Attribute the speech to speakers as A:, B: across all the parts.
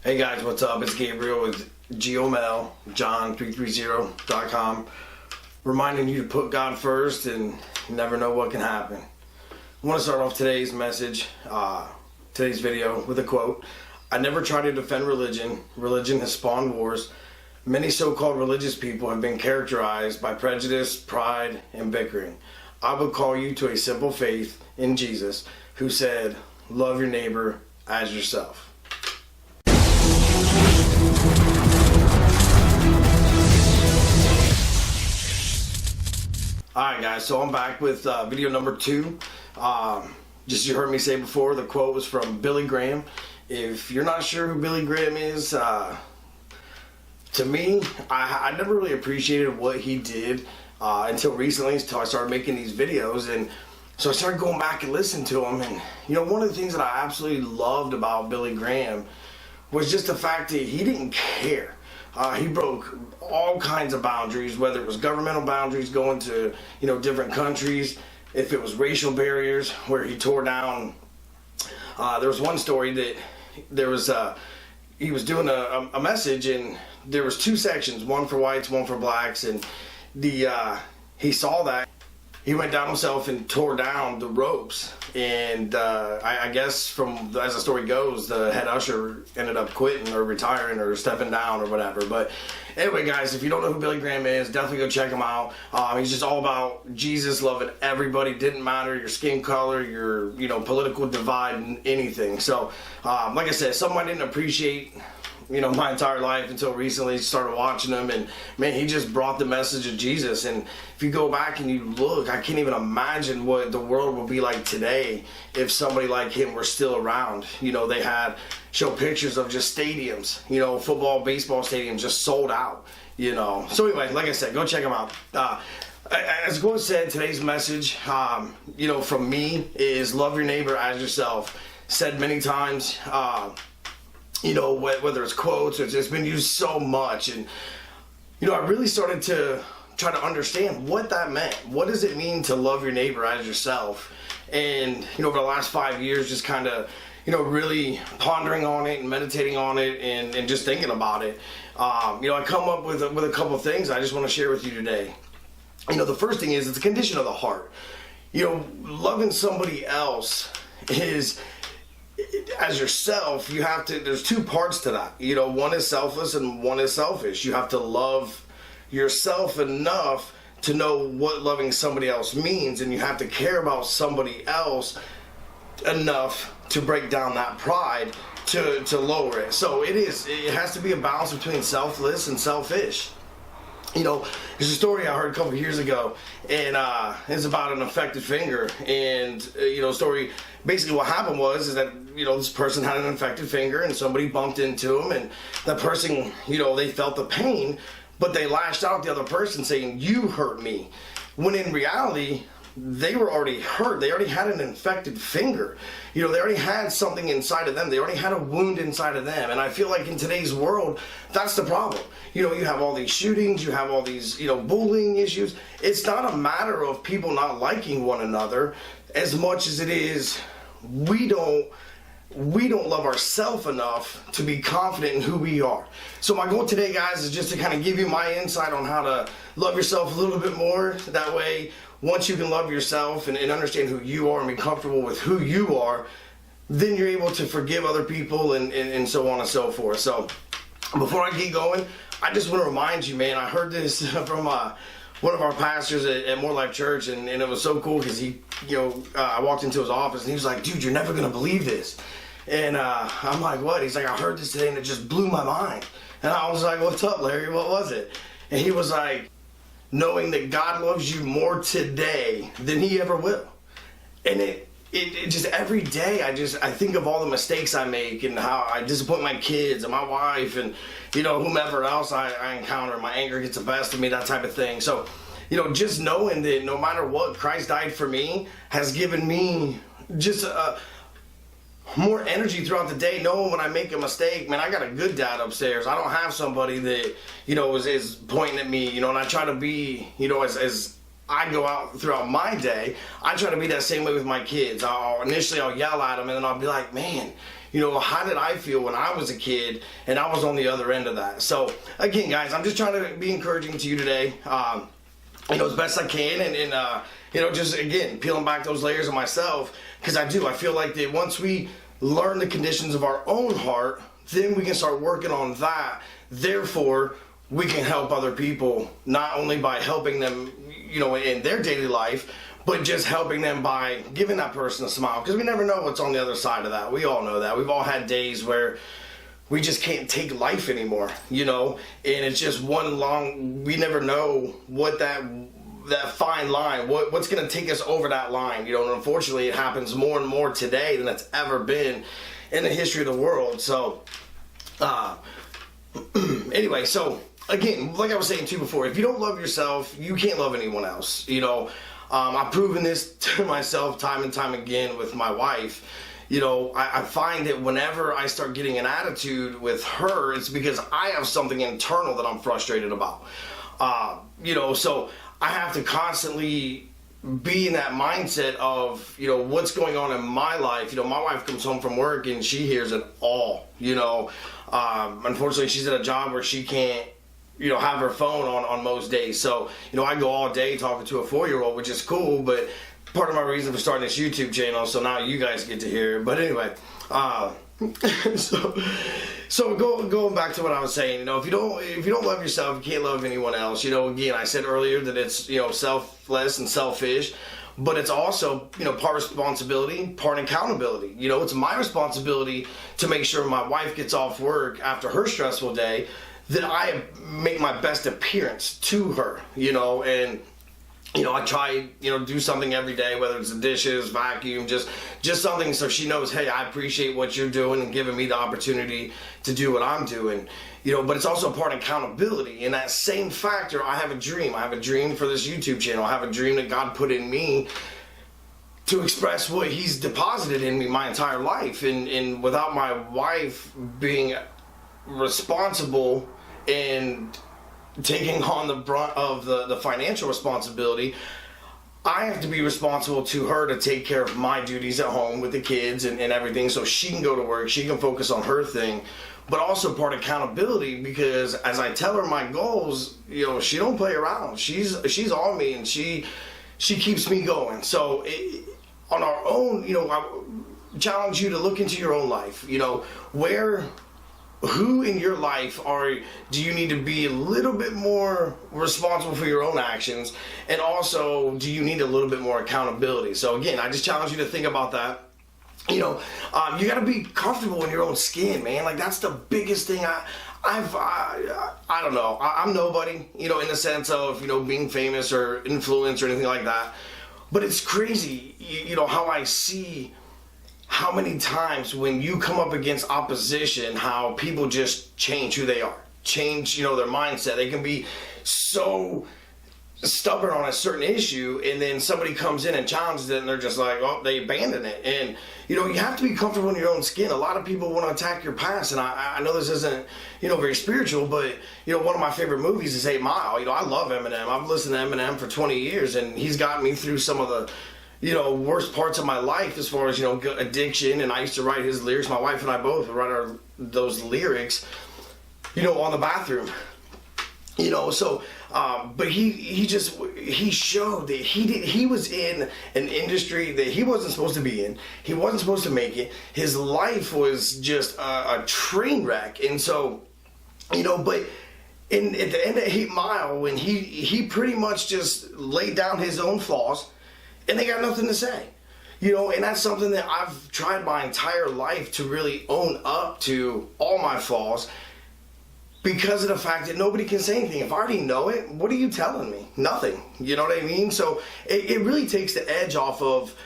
A: Hey guys, what's up? It's Gabriel with GOML, John330.com, reminding you to put God first and you never know what can happen. I want to start off today's message, today's video with a quote. I never try to defend religion. Religion has spawned wars. Many so-called religious people have been characterized by prejudice, pride, and bickering. I would call you to a simple faith in Jesus, who said, love your neighbor as yourself. Alright guys, so I'm back with video number 2. Just you heard me say before, the quote was from Billy Graham. If you're not sure who Billy Graham is, to me, I never really appreciated what he did until recently, until I started making these videos. And so I started going back and listening to him. And you know, one of the things that I absolutely loved about Billy Graham was just the fact that he didn't care. He broke all kinds of boundaries, whether it was governmental boundaries, going to, you know, different countries, if it was racial barriers, where he tore down. There was one story that there was he was doing a message, and there was 2 sections, one for whites, one for blacks, and he saw that. He went down himself and tore down the ropes, and I guess as the story goes, the head usher ended up quitting or retiring or stepping down or whatever. But anyway, guys, if you don't know who Billy Graham is, definitely go check him out. He's just all about Jesus, loving everybody. Didn't matter your skin color, your political divide, anything. So like I said, something I didn't appreciate my entire life until recently. Started watching him, and man, he just brought the message of Jesus. And if you go back and you look, I can't even imagine what the world would be like today if somebody like him were still around. They had show pictures of just stadiums, football, baseball stadiums just sold out, So anyway, like I said, go check him out. As Gordon said, today's message, from me is love your neighbor as yourself. Said many times, whether it's quotes or it's been used so much. And, I really started to try to understand what that meant. What does it mean to love your neighbor as yourself? And, over the last 5 years, just kind of, really pondering on it and meditating on it and just thinking about it. I come up with a couple of things I just want to share with you today. The first thing is it's a condition of the heart. Loving somebody else is, as yourself, you have to, there's 2 parts to that. One is selfless and one is selfish. You have to love yourself enough to know what loving somebody else means, and you have to care about somebody else enough to break down that pride to lower it. So it has to be a balance between selfless and selfish. There's a story I heard a couple of years ago, and it's about an infected finger. And story, basically what happened is that this person had an infected finger, and somebody bumped into him, and that person, they felt the pain, but they lashed out at the other person saying, "You hurt me," when in reality they were already hurt. They already had an infected finger. They already had something inside of them. They already had a wound inside of them. And I feel like in today's world, that's the problem. You have all these shootings, you have all these, bullying issues. It's not a matter of people not liking one another as much as it is we don't love ourselves enough to be confident in who we are. So my goal today, guys, is just to kind of give you my insight on how to love yourself a little bit more. That way, once you can love yourself and understand who you are and be comfortable with who you are, then you're able to forgive other people and so on and so forth. So before I get going, I just want to remind you, man, I heard this from one of our pastors at More Life Church, and it was so cool because he, I walked into his office and he was like, "Dude, you're never going to believe this." And I'm like, "What?" He's like, "I heard this today and it just blew my mind." And I was like, "What's up, Larry? What was it?" And he was like, "Knowing that God loves you more today than he ever will." And it just every day I think of all the mistakes I make and how I disappoint my kids and my wife and whomever else I encounter. My anger gets the best of me, that type of thing. So just knowing that no matter what, Christ died for me has given me just more energy throughout the day, knowing when I make a mistake. Man, I got a good dad upstairs. I don't have somebody that is pointing at me, and I try to be, as I go out throughout my day, I try to be that same way with my kids. I'll yell at them, and then I'll be like, "Man, how did I feel when I was a kid and I was on the other end of that? So again, guys, I'm just trying to be encouraging to you today, as best I can, and just again, peeling back those layers of myself, because I feel like that once we learn the conditions of our own heart, then we can start working on that. Therefore, we can help other people, not only by helping them, in their daily life, but just helping them by giving that person a smile, because we never know what's on the other side of that. We all know that. We've all had days where we just can't take life anymore, and it's just we never know what that fine line, what's going to take us over that line, and unfortunately it happens more and more today than it's ever been in the history of the world. So, anyway, so again, like I was saying to you before, if you don't love yourself, you can't love anyone else, I've proven this to myself time and time again with my wife. I find that whenever I start getting an attitude with her, it's because I have something internal that I'm frustrated about. So I have to constantly be in that mindset of, what's going on in my life. My wife comes home from work and she hears it all, unfortunately she's at a job where she can't, have her phone on most days. So, I go all day talking to a 4-year-old, which is cool, but part of my reason for starting this YouTube channel, so now you guys get to hear it. But anyway, so going back to what I was saying, if you don't love yourself, you can't love anyone else. Again, I said earlier that it's, selfless and selfish, but it's also, part responsibility, part accountability. It's my responsibility to make sure my wife gets off work after her stressful day, that I make my best appearance to her, and I try, do something every day, whether it's the dishes, vacuum, just something so she knows, hey, I appreciate what you're doing and giving me the opportunity to do what I'm doing, but it's also part of accountability. In that same factor, I have a dream. I have a dream for this YouTube channel. I have a dream that God put in me to express what He's deposited in me my entire life. And without my wife being responsible and taking on the brunt of the financial responsibility, I have to be responsible to her to take care of my duties at home with the kids and everything, so she can go to work, she can focus on her thing. But also part accountability, because as I tell her my goals, she don't play around. She's on me, and she keeps me going. So on our own, I challenge you to look into your own life. Who in your life do you need to be a little bit more responsible for your own actions, and also do you need a little bit more accountability? So again, I just challenge you to think about that. You got to be comfortable in your own skin, man. Like, that's the biggest thing. I don't know. I'm nobody, in the sense of, being famous or influence or anything like that. But it's crazy, how I see how many times when you come up against opposition, how people just change who they are, change, their mindset. They can be so stubborn on a certain issue, and then somebody comes in and challenges it, and they're just like, oh, they abandon it. And, you have to be comfortable in your own skin. A lot of people want to attack your past, and I know this isn't, very spiritual, but, one of my favorite movies is 8 Mile. I love Eminem. I've listened to Eminem for 20 years, and he's gotten me through some of the worst parts of my life as far as, addiction. And I used to write his lyrics. My wife and I both would write those lyrics, on the bathroom, so, but he showed that he was in an industry that he wasn't supposed to be in. He wasn't supposed to make it. His life was just a train wreck. And so, but at the end of 8 Mile, when he pretty much just laid down his own flaws, and they got nothing to say, and that's something that I've tried my entire life to really own up to all my flaws, because of the fact that nobody can say anything. If I already know it, what are you telling me? Nothing. You know what I mean? So it really takes the edge off of,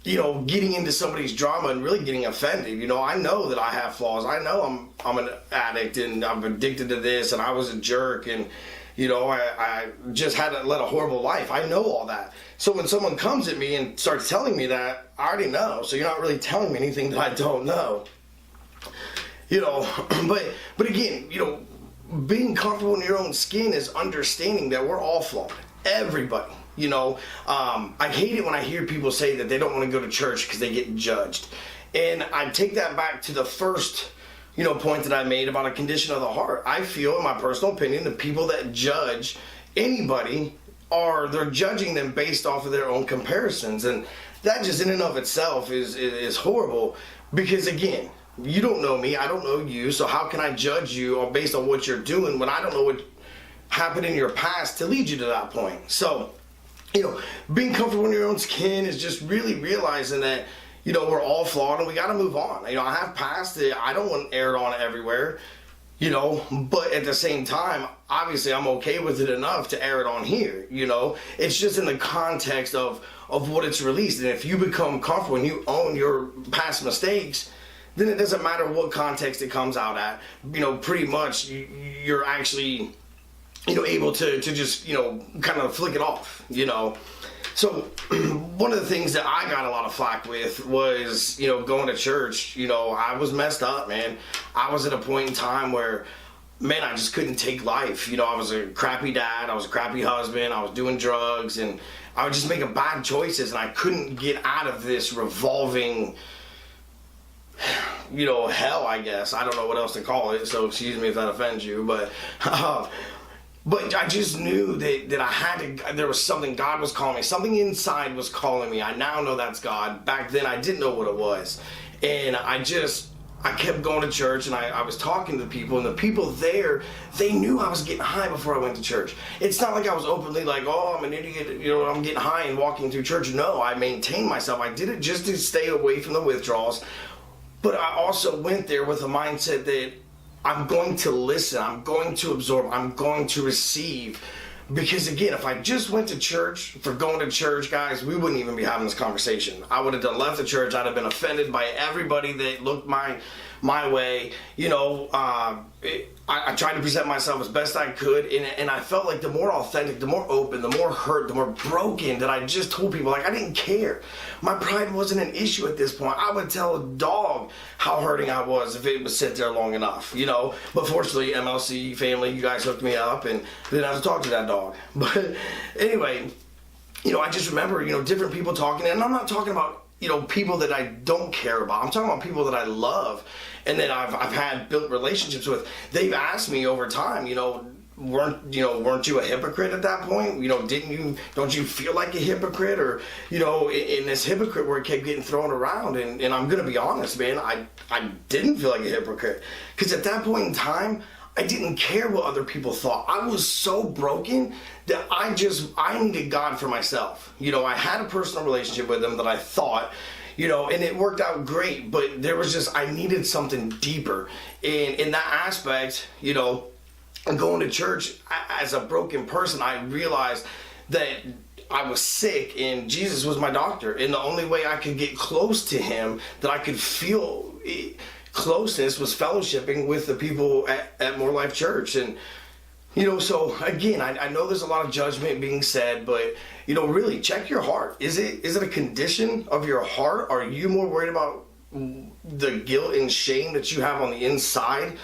A: getting into somebody's drama and really getting offended. I know that I have flaws. I know I'm an addict, and I'm addicted to this, and I was a jerk, and I just had led a horrible life. I know all that. So when someone comes at me and starts telling me that, I already know. So you're not really telling me anything that I don't know. But again, being comfortable in your own skin is understanding that we're all flawed. Everybody. I hate it when I hear people say that they don't want to go to church because they get judged. And I take that back to the first, point that I made about a condition of the heart. I feel, in my personal opinion, the people that judge anybody they're judging them based off of their own comparisons. And that just in and of itself is horrible, because again, you don't know me, I don't know you, so how can I judge you based on what you're doing when I don't know what happened in your past to lead you to that point? So, being comfortable in your own skin is just really realizing that, we're all flawed and we got to move on. I have past it. I don't want to air it on everywhere, but at the same time, obviously I'm okay with it enough to air it on here, It's just in the context of what it's released. And if you become comfortable and you own your past mistakes, then it doesn't matter what context it comes out at. Pretty much you're actually, able to just, kind of flick it off, So one of the things that I got a lot of flack with was, going to church. I was messed up, man. I was at a point in time where, man, I just couldn't take life. I was a crappy dad. I was a crappy husband. I was doing drugs, and I was just making bad choices, and I couldn't get out of this revolving, hell, I guess. I don't know what else to call it, so excuse me if that offends you, but I just knew that I had to, there was something, God was calling me, something inside was calling me. I now know that's God. Back then I didn't know what it was. And I kept going to church, and I was talking to people, and the people there, they knew I was getting high before I went to church. It's not like I was openly like, oh, I'm an idiot, I'm getting high and walking through church. No, I maintained myself. I did it just to stay away from the withdrawals. But I also went there with a mindset that I'm going to listen, I'm going to absorb, I'm going to receive. Because again, if I just went to church for going to church, guys, we wouldn't even be having this conversation. I would have left the church. I'd have been offended by everybody that looked my way. I tried to present myself as best I could, and I felt like the more authentic, the more open, the more hurt, the more broken that I just told people, like, I didn't care. My pride wasn't an issue at this point. I would tell a dog how hurting I was if it would sit there long enough, But fortunately, MLC family, you guys hooked me up, and then I had to talk to that dog. But anyway, I just remember, different people talking, and I'm not talking about, people that I don't care about. I'm talking about people that I love and that I've had built relationships with. They've asked me over time, weren't you a hypocrite at that point? Don't you feel like a hypocrite? Or, in this hypocrite word kept getting thrown around, and I'm gonna be honest, man, I didn't feel like a hypocrite. Because at that point in time, I didn't care what other people thought. I was so broken that I needed God for myself. I had a personal relationship with him that I thought, and it worked out great, but there was just, I needed something deeper. And in that aspect, going to church as a broken person, I realized that I was sick and Jesus was my doctor. And the only way I could get close to him, that I could feel closeness, was fellowshipping with the people at More Life Church. And so again, I know there's a lot of judgment being said, but really check your heart. Is it a condition of your heart? Are you more worried about the guilt and shame that you have on the inside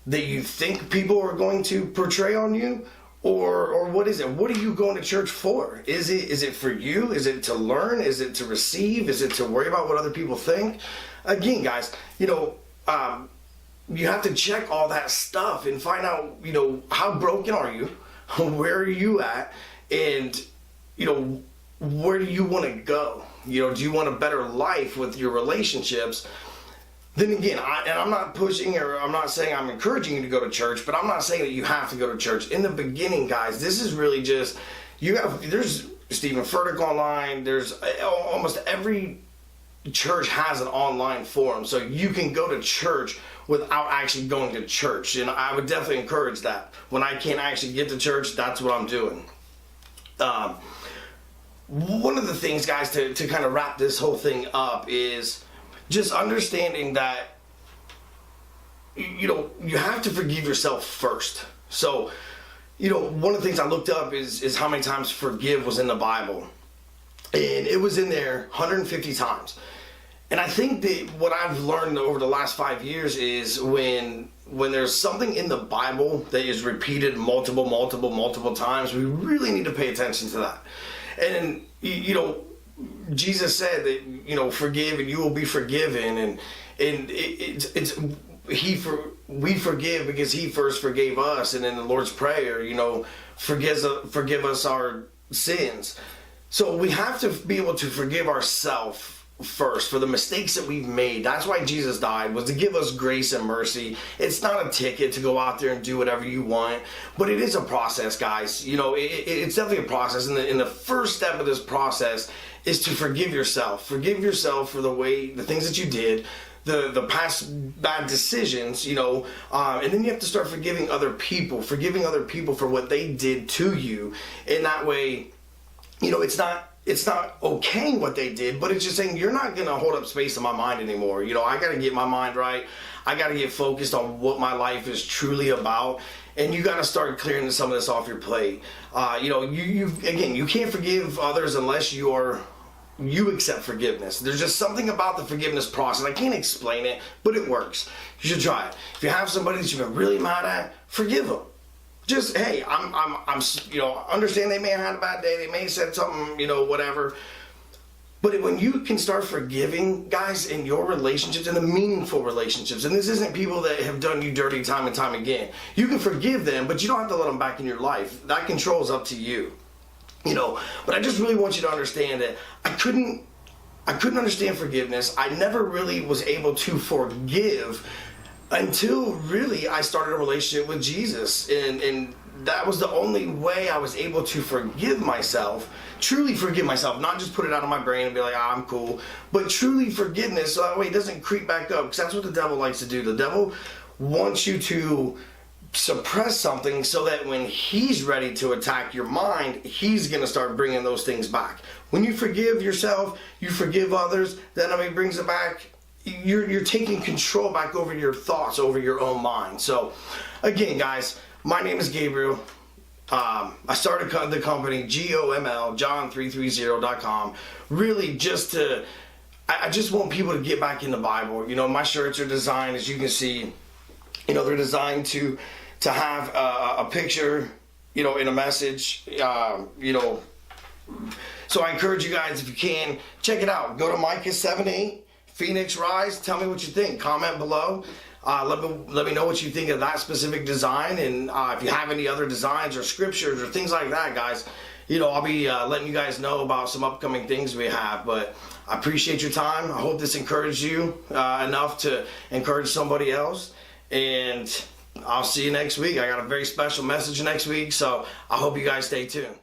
A: that you think people are going to portray on you? Or what is it? What are you going to church for? Is it for you? Is it to learn? Is it to receive? Is it to worry about what other people think? Again, guys, you have to check all that stuff and find out, how broken are you? Where are you at? And, where do you want to go? Do you want a better life with your relationships? Then again, I'm not pushing, or I'm not saying I'm encouraging you to go to church, but I'm not saying that you have to go to church. In the beginning, guys, this is really just, there's Stephen Furtick online, there's almost every church has an online forum, so you can go to church without actually going to church, and I would definitely encourage that. When I can't actually get to church, that's what I'm doing. One of the things, guys, to kind of wrap this whole thing up is just understanding that you have to forgive yourself first. So one of the things I looked up is how many times forgive was in the Bible, and it was in there 150 times. And I think that what I've learned over the last 5 years is when there's something in the Bible that is repeated multiple times, we really need to pay attention to that. And Jesus said that, you know, forgive and you will be forgiven, and we forgive because he first forgave us. And in the Lord's Prayer, you know, forgive us our sins. So we have to be able to forgive ourselves first for the mistakes that we've made. That's why Jesus died, was to give us grace and mercy. It's not a ticket to go out there and do whatever you want, but it is a process, guys. You know, it's definitely a process, and the first step of this process is to forgive yourself. Forgive yourself for the things that you did, the past bad decisions, you know, and then you have to start forgiving other people for what they did to you. In that way, you know, it's not okay what they did, but it's just saying you're not going to hold up space in my mind anymore. You know, I got to get my mind right. I got to get focused on what my life is truly about. And you got to start clearing some of this off your plate. You know, you can't forgive others unless you accept forgiveness. There's just something about the forgiveness process. I can't explain it, but it works. You should try it. If you have somebody that you've been really mad at, forgive them. Just, hey, I'm, you know, understand they may have had a bad day, they may have said something, you know, whatever. But when you can start forgiving, guys, in your relationships, in the meaningful relationships, and this isn't people that have done you dirty time and time again. You can forgive them, but you don't have to let them back in your life. That control is up to you. You know, but I just really want you to understand that I couldn't understand forgiveness. I never really was able to forgive until really I started a relationship with Jesus, and that was the only way I was able to forgive myself, truly forgive myself, not just put it out of my brain and be like, I'm cool, but truly forgiveness, so that way it doesn't creep back up, because that's what the devil likes to do. The devil wants you to suppress something so that when he's ready to attack your mind, he's going to start bringing those things back. When you forgive yourself, you forgive others, then he brings it back. You're taking control back over your thoughts, over your own mind. So again, guys, my name is Gabriel. I started the company GOML, John330.com, really just to, I just want people to get back in the Bible. You know, my shirts are designed, as you can see, you know, they're designed to have a picture, you know, in a message, you know. So I encourage you guys, if you can, check it out. Go to Micah 7:8. Phoenix Rise, tell me what you think. Comment below. Let me know what you think of that specific design, and if you have any other designs or scriptures or things like that, guys, you know, I'll be letting you guys know about some upcoming things we have. But I appreciate your time. I hope this encouraged you enough to encourage somebody else, and I'll see you next week. I got a very special message next week, so I hope you guys stay tuned.